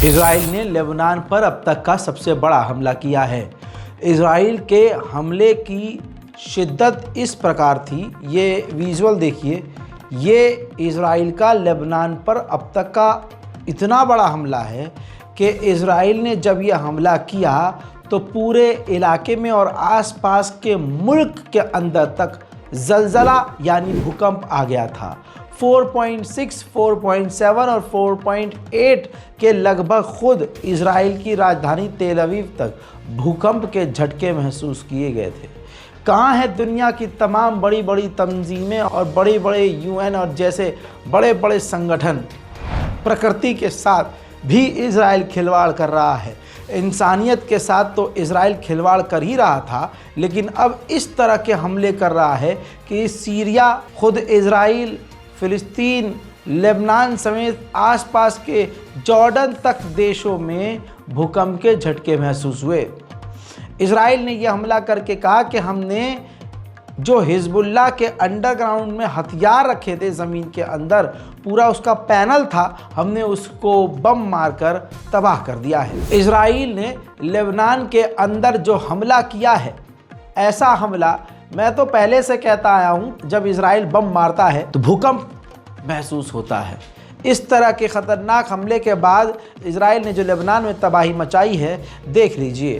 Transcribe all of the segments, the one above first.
Israel ने Lebanon पर अब तक का सबसे बड़ा हमला किया है। इजराइल के हमले की शिद्दत इस प्रकार थी, ये विजुअल देखिए, ये इजराइल का लेबनान पर अब तक का इतना बड़ा हमला है कि इजराइल ने जब यह हमला किया तो पूरे इलाके में और आसपास के मुल्क के अंदर तक ज़लज़ला यानी भूकंप आ गया था। 4.6, 4.7 और 4.8 के लगभग खुद इजराइल की राजधानी तेल अवीव तक भूकंप के झटके महसूस किए गए थे। कहाँ है दुनिया की तमाम बड़ी बड़ी तंजीमें और बड़े बड़े UN और जैसे बड़े बड़े संगठन? प्रकृति के साथ भी इजराइल खिलवाड़ कर रहा है। इंसानियत के साथ तो इजराइल खिलवाड़ कर ही रहा था, लेकिन अब इस तरह के हमले कर रहा है कि सीरिया, खुद इजराइल, फिलिस्तीन, लेबनान समेत आसपास के जॉर्डन तक देशों में भूकंप के झटके महसूस हुए। इजराइल ने यह हमला करके कहा कि हमने जो हिजबुल्लाह के अंडरग्राउंड में हथियार रखे थे ज़मीन के अंदर, पूरा उसका पैनल था, हमने उसको बम मारकर तबाह कर दिया है। इजराइल ने लेबनान के अंदर जो हमला किया है, ऐसा हमला मैं तो पहले से कहता आया हूँ, जब इजराइल बम मारता है तो भूकंप महसूस होता है। इस तरह के ख़तरनाक हमले के बाद इजराइल ने जो लेबनान में तबाही मचाई है, देख लीजिए।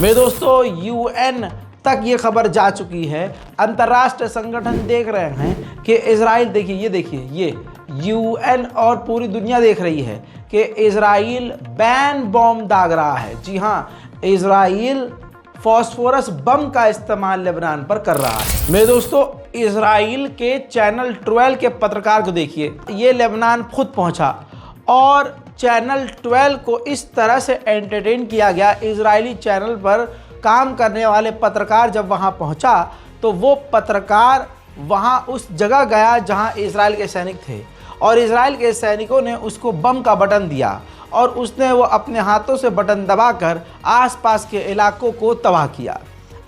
मेरे दोस्तों, UN तक ये खबर जा चुकी है, अंतर्राष्ट्रीय संगठन देख रहे हैं कि इजराइल, देखिए ये देखिए, ये UN और पूरी दुनिया देख रही है कि इजराइल बैन बॉम्ब दाग रहा है। जी हाँ, इजराइल फॉस्फोरस बम का इस्तेमाल लेबनान पर कर रहा है। मेरे दोस्तों, इजराइल के चैनल 12 के पत्रकार को देखिए, ये लेबनान खुद पहुंचा और चैनल 12 को इस तरह से एंटरटेन किया गया। इजरायली चैनल पर काम करने वाले पत्रकार जब वहां पहुंचा तो वो पत्रकार वहां उस जगह गया जहां इजराइल के सैनिक थे और इजराइल के सैनिकों ने उसको बम का बटन दिया और उसने वो अपने हाथों से बटन दबाकर आसपास के इलाकों को तबाह किया।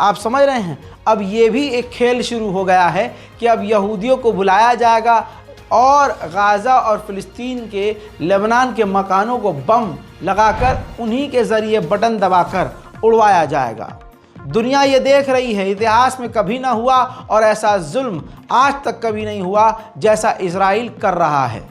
आप समझ रहे हैं, अब ये भी एक खेल शुरू हो गया है कि अब यहूदियों को बुलाया जाएगा और गाज़ा और फ़िलिस्तीन के लेबनान के मकानों को बम लगाकर उन्हीं के ज़रिए बटन दबाकर उड़वाया जाएगा। दुनिया ये देख रही है, इतिहास में कभी ना हुआ और ऐसा जुल्म आज तक कभी नहीं हुआ जैसा इजराइल कर रहा है,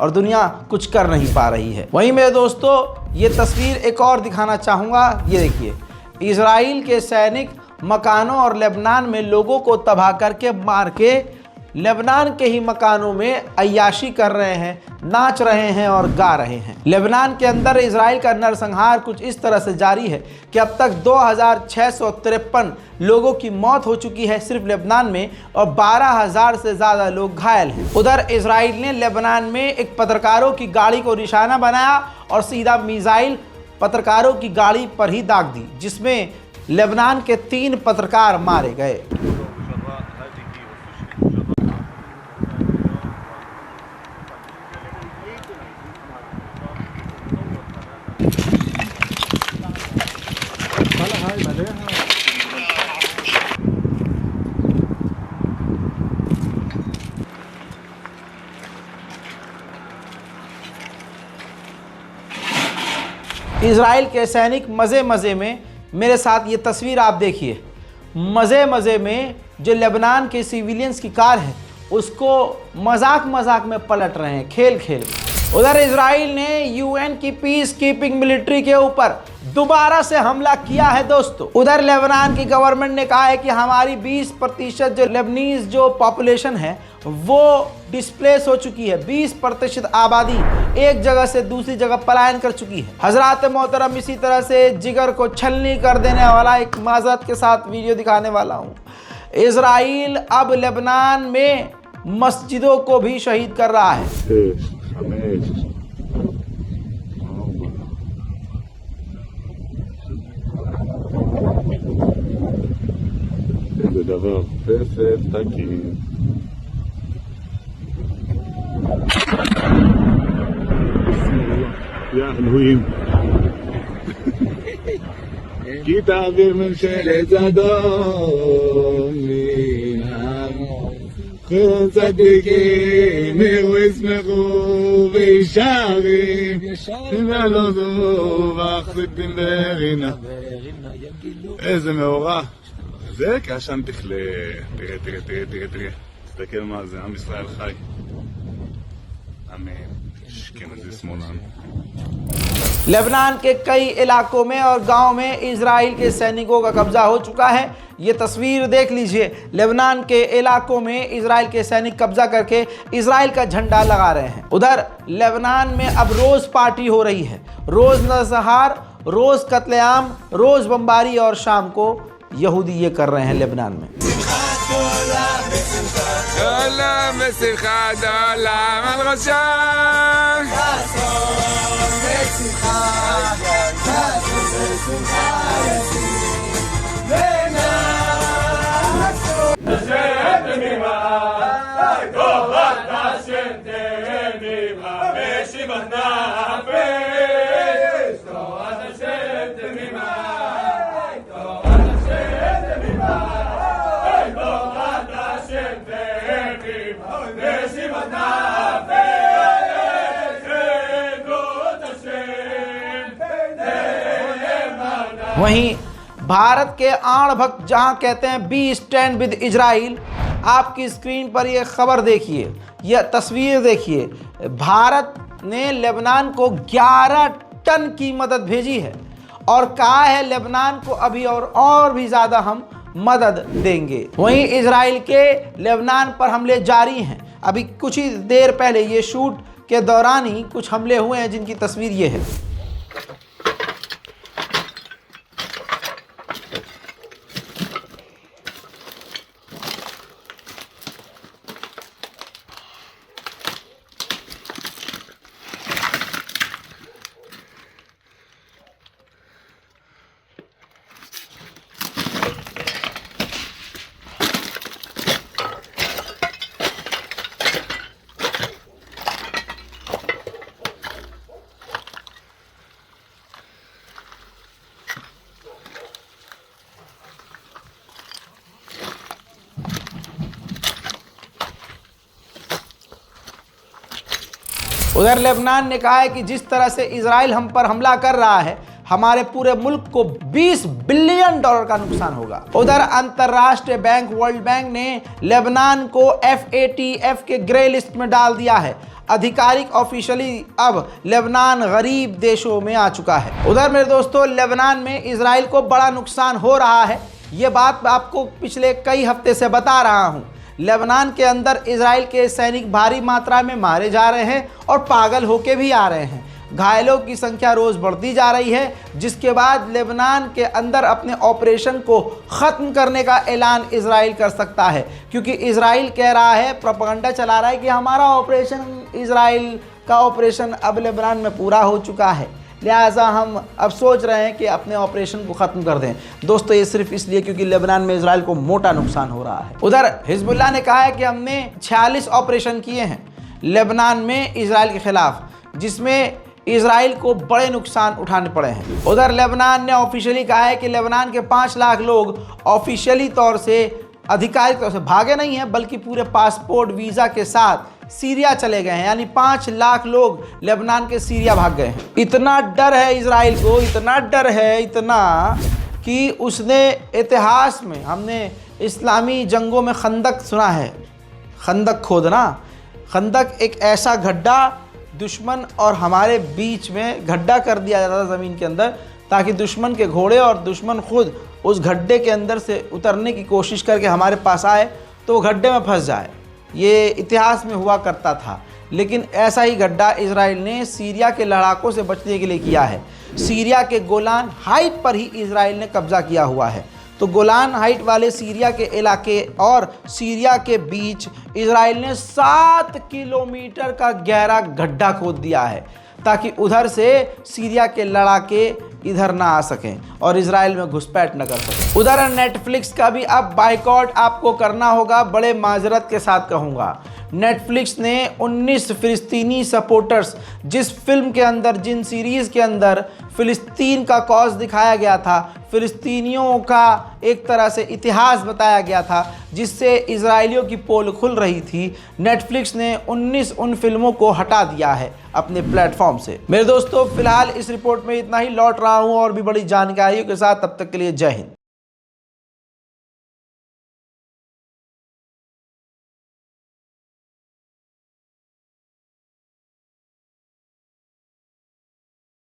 और दुनिया कुछ कर नहीं पा रही है। वहीं मेरे दोस्तों, ये तस्वीर एक और दिखाना चाहूँगा। ये देखिए, इजराइल के सैनिक मकानों और लेबनान में लोगों को तबाह करके मार के लेबनान के ही मकानों में अय्याशी कर रहे हैं, नाच रहे हैं और गा रहे हैं। लेबनान के अंदर इजराइल का नरसंहार कुछ इस तरह से जारी है कि अब तक 2653 लोगों की मौत हो चुकी है सिर्फ लेबनान में, और 12,000 से ज़्यादा लोग घायल हैं। उधर इजराइल ने लेबनान में एक पत्रकारों की गाड़ी को निशाना बनाया और सीधा मिसाइल पत्रकारों की गाड़ी पर ही दाग दी, जिसमें लेबनान के 3 पत्रकार मारे गए। इजराइल के सैनिक मज़े मज़े में, मेरे साथ ये तस्वीर आप देखिए, मज़े मज़े में जो लेबनान के सिविलियंस की कार है उसको मजाक मजाक में पलट रहे हैं, खेल खेल। उधर इजराइल ने UN की पीस कीपिंग मिलिट्री के ऊपर दोबारा से हमला किया है दोस्तों। उधर लेबनान की गवर्नमेंट ने कहा है कि हमारी 20% जो लेबनीज जो पॉपुलेशन है वो डिस्प्लेस हो चुकी है। 20% आबादी एक जगह से दूसरी जगह पलायन कर चुकी है। हजरात मोहतरम, इसी तरह से जिगर को छलनी कर देने वाला एक माजरत के साथ वीडियो दिखाने वाला हूँ। इजराइल अब लेबनान में मस्जिदों को भी शहीद कर रहा है। בדבר פסף תקין. יא אלוהים. כי תעביר ממשלת זדון צדיקים ישמחו וישרים ינלוזו ואחזיקים ברינה. איזה מאורע זה, כעשן תכלה. תראה, תסתכל מה זה, עם ישראל חי. אמן. אשכנזי שמאלן. लेबनान के कई इलाकों में और गांव में इजराइल के सैनिकों का कब्जा हो चुका है। ये तस्वीर देख लीजिए, लेबनान के इलाकों में इजराइल के सैनिक कब्जा करके इजराइल का झंडा लगा रहे हैं। उधर लेबनान में अब रोज पार्टी हो रही है, रोज नजहार, रोज कत्लेआम, रोज बमबारी और शाम को यहूदी ये कर रहे हैं लेबनान में। वहीं भारत के आण भक्त जहां कहते हैं बी स्टैंड विद इजराइल, आपकी स्क्रीन पर यह खबर देखिए, यह तस्वीर देखिए। भारत ने लेबनान को 11 टन की मदद भेजी है और कहा है लेबनान को अभी और भी ज़्यादा हम मदद देंगे। वहीं इजराइल के लेबनान पर हमले जारी हैं। अभी कुछ ही देर पहले ये शूट के दौरान ही कुछ हमले हुए हैं जिनकी तस्वीर ये है। उधर लेबनान ने कहा है कि जिस तरह से इजराइल हम पर हमला कर रहा है, हमारे पूरे मुल्क को $20 बिलियन का नुकसान होगा। उधर अंतर्राष्ट्रीय बैंक वर्ल्ड बैंक ने लेबनान को FATF के ग्रे लिस्ट में डाल दिया है। आधिकारिक ऑफिशियली अब लेबनान गरीब देशों में आ चुका है। उधर मेरे दोस्तों, लेबनान में इजराइल को बड़ा नुकसान हो रहा है। ये बात आपको पिछले कई हफ्ते से बता रहा हूँ। लेबनान के अंदर इजराइल के सैनिक भारी मात्रा में मारे जा रहे हैं और पागल होके भी आ रहे हैं। घायलों की संख्या रोज बढ़ती जा रही है, जिसके बाद लेबनान के अंदर अपने ऑपरेशन को ख़त्म करने का ऐलान इजराइल कर सकता है, क्योंकि इजराइल कह रहा है, प्रोपेगेंडा चला रहा है कि हमारा ऑपरेशन, इजराइल का ऑपरेशन अब लेबनान में पूरा हो चुका है, लिहाजा हम अब सोच रहे हैं कि अपने ऑपरेशन को ख़त्म कर दें। दोस्तों, ये सिर्फ इसलिए क्योंकि लेबनान में इजराइल को मोटा नुकसान हो रहा है। उधर हिजबुल्लाह ने कहा है कि हमने 46 ऑपरेशन किए हैं लेबनान में इजराइल के खिलाफ, जिसमें इजराइल को बड़े नुकसान उठाने पड़े हैं। उधर लेबनान ने ऑफिशियली कहा है कि लेबनान के 5 लाख लोग ऑफिशियली तौर से, आधिकारिक तौर से भागे नहीं हैं, बल्कि पूरे पासपोर्ट वीज़ा के साथ सीरिया चले गए हैं। यानी 5 लाख लोग लेबनान के सीरिया भाग गए हैं। इतना डर है इजराइल को, इतना डर है, इतना कि उसने इतिहास में, हमने इस्लामी जंगों में खंदक सुना है, खंदक खोदना। खंदक एक ऐसा गड्ढा दुश्मन और हमारे बीच में गड्ढा कर दिया जाता था ज़मीन के अंदर, ताकि दुश्मन के घोड़े और दुश्मन खुद उस गड्ढे के अंदर से उतरने की कोशिश करके हमारे पास आए तो वो गड्ढे में फंस जाए। ये इतिहास में हुआ करता था। लेकिन ऐसा ही गड्ढा इजराइल ने सीरिया के लड़ाकों से बचने के लिए किया है। सीरिया के गोलान हाइट पर ही इजराइल ने कब्जा किया हुआ है। तो गोलान हाइट वाले सीरिया के इलाके और सीरिया के बीच इजराइल ने 7 किलोमीटर का गहरा गड्ढा खोद दिया है, ताकि उधर से सीरिया के लड़ाके इधर ना आ सकें और इजराइल में घुसपैठ न कर सकें। उधर नेटफ्लिक्स का भी अब बाइकआउट आपको करना होगा, बड़े माजरत के साथ कहूँगा। नेटफ्लिक्स ने 19 फिलिस्तीनी सपोर्टर्स, जिस फिल्म के अंदर, जिन सीरीज़ के अंदर फ़िलिस्तीन का कॉज दिखाया गया था, फ़िलिस्तीनियों का एक तरह से इतिहास बताया गया था, जिससे इजराइलियों की पोल खुल रही थी, नेटफ्लिक्स ने 19 उन फिल्मों को हटा दिया है अपने प्लेटफॉर्म से। मेरे दोस्तों, फिलहाल इस रिपोर्ट में इतना ही। लौट रहा हूँ और भी बड़ी जानकारियों के साथ, तब तक के लिए जय हिंद।